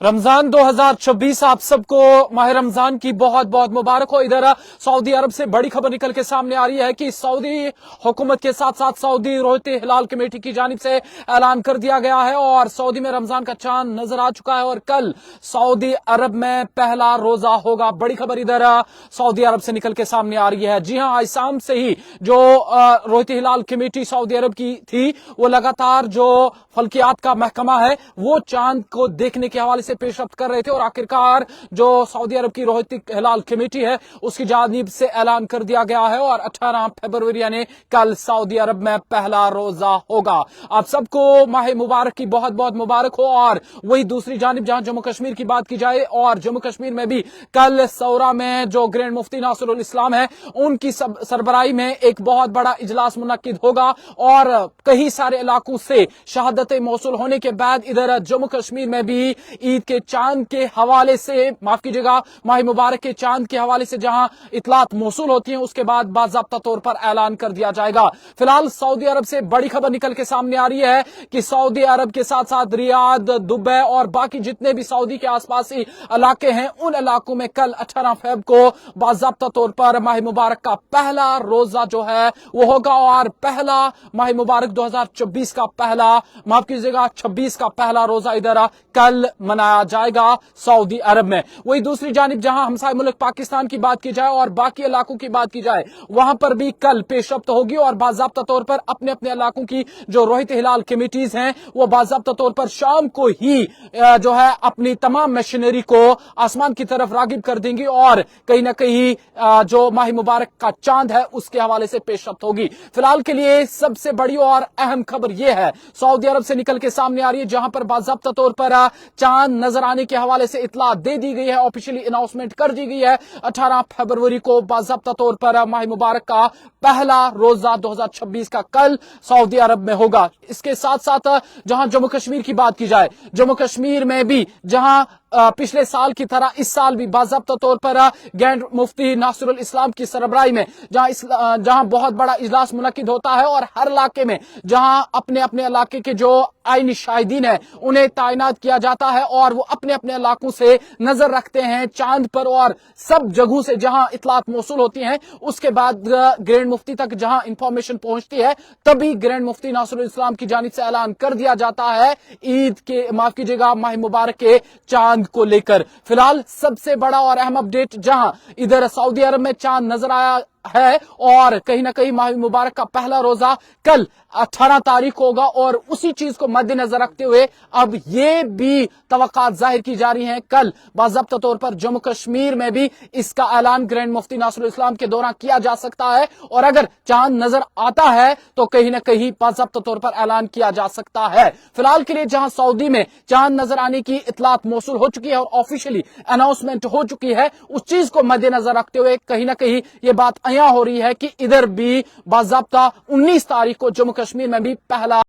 रमजान 2026 आप सबको माह रमजान की बहुत बहुत मुबारक हो। इधर सऊदी अरब से बड़ी खबर निकल के सामने आ रही है कि सऊदी हुकूमत के साथ साथ सऊदी रोहते हिलाल कमेटी की जानिब से ऐलान कर दिया गया है और सऊदी में रमजान का चांद नजर आ चुका है और कल सऊदी अरब में पहला रोजा होगा। बड़ी खबर इधर सऊदी अरब से निकल के सामने आ रही है। जी हां, आज शाम से ही जो रोहते हिलाल कमेटी सऊदी अरब की थी वो लगातार जो फल्कियात का महकमा है वो चांद को देखने के हवाले से पेशरफ्त कर रहे थे और आखिरकार जो सऊदी अरब की रोहती हिलाल कमेटी है उसकी जानिब से ऐलान कर दिया गया है और 18 फरवरी यानी कल सऊदी अरब में पहला रोजा होगा। आप सबको माह मुबारक की बहुत बहुत मुबारक हो। और वही दूसरी जानिब जहां जम्मू कश्मीर की बात की जाए और जम्मू कश्मीर में भी कल सौरा में जो ग्रैंड मुफ्ती नासिरुल इस्लाम है उनकी सरबराही में एक बहुत बड़ा इजलास मुनक्किद होगा और कई सारे इलाकों से शहादतें मौसूल होने के बाद इधर जम्मू कश्मीर में भी ईद के चांद के हवाले से, माफ कीजिएगा, माह मुबारक के चांद के हवाले से जहां इतलात मौसूल होती हैं उसके बाद बाज़ाब्ता तौर पर ऐलान कर दिया जाएगा। फिलहाल सऊदी अरब से बड़ी खबर निकल के सामने आ रही है कि सऊदी अरब के साथ साथ रियाद, दुबई और बाकी जितने भी सऊदी के आसपासी इलाके हैं उन इलाकों में कल 18 फरवरी को बाज़ाब्ता तौर पर माह मुबारक का पहला रोजा जो है वो होगा और पहला माह मुबारक 2024 का पहला, माफ कीजिएगा 26 का पहला रोजा इधर कल मनाया जाएगा सऊदी अरब में। वही दूसरी जानिब जहां हमसाय मुल्क पाकिस्तान की बात की जाए और बाकी इलाकों की बात की जाए वहां पर भी कल पेशरफ्त होगी और बाज़ाब्ता तौर पर अपने अपने इलाकों की जो रोहित हिलाल कमेटीज हैं वो बाज़ाब्ता तौर पर शाम को ही जो है अपनी तमाम मशीनरी को आसमान की तरफ रागिब कर देंगी और कहीं ना कहीं जो माह मुबारक का चांद है उसके हवाले से पेशरफ्त होगी। फिलहाल के लिए सबसे बड़ी और अहम खबर यह है सऊदी अरब से निकल के सामने आ रही है जहां पर बाज़ाब्ता तौर पर चांद नजर आने के हवाले से इतला दे दी गई है, ऑफिशियली अनाउंसमेंट कर दी गई है। 18 फरवरी को बाज़ाब्ता तौर पर माह मुबारक का पहला रोजा 2026 का कल सऊदी अरब में होगा। इसके साथ साथ जहां जम्मू कश्मीर की बात की जाए, जम्मू कश्मीर में भी जहां पिछले साल की तरह इस साल भी बाज़ाब्ता तौर पर ग्रैंड मुफ्ती नासिरुल इस्लाम की सरबराही में जहां बहुत बड़ा इजलास मुनक्किद होता है और हर इलाके में जहां अपने अपने इलाके के जो आईनी शाहिदीन है उन्हें तैनात किया जाता है और वो अपने अपने इलाकों से नजर रखते हैं चांद पर और सब जगहों से जहां इतलात मौसूल होती हैं उसके बाद ग्रैंड मुफ्ती तक जहां इंफॉर्मेशन पहुंचती है तभी ग्रैंड मुफ्ती नासिरुल इस्लाम की जानिब से ऐलान कर दिया जाता है ईद के, माफ कीजिएगा, माह मुबारक के चांद को लेकर। फिलहाल सबसे बड़ा और अहम अपडेट जहां इधर सऊदी अरब में चांद नजर आया है और कहीं ना कहीं माह मुबारक का पहला रोजा कल 18 तारीख होगा और उसी चीज को मद्देनजर रखते हुए अब ये भी तवक्कात जाहिर की जा रही हैं कल बाज़ाब्ता तौर पर जम्मू कश्मीर में भी इसका ऐलान ग्रैंड मुफ्ती नासिरुल इस्लाम के दौरान किया जा सकता है और अगर चांद नजर आता है तो कहीं ना कहीं बाज़ाब्ता तौर पर ऐलान किया जा सकता है। फिलहाल के लिए जहां सऊदी में चांद नजर आने की इतलात मौसूल हो चुकी है और ऑफिशियली अनाउंसमेंट हो चुकी है उस चीज को मद्देनजर रखते हुए कहीं ना कहीं ये बात हो रही है कि इधर भी बाज़ाब्ता 19 तारीख को जम्मू कश्मीर में भी पहला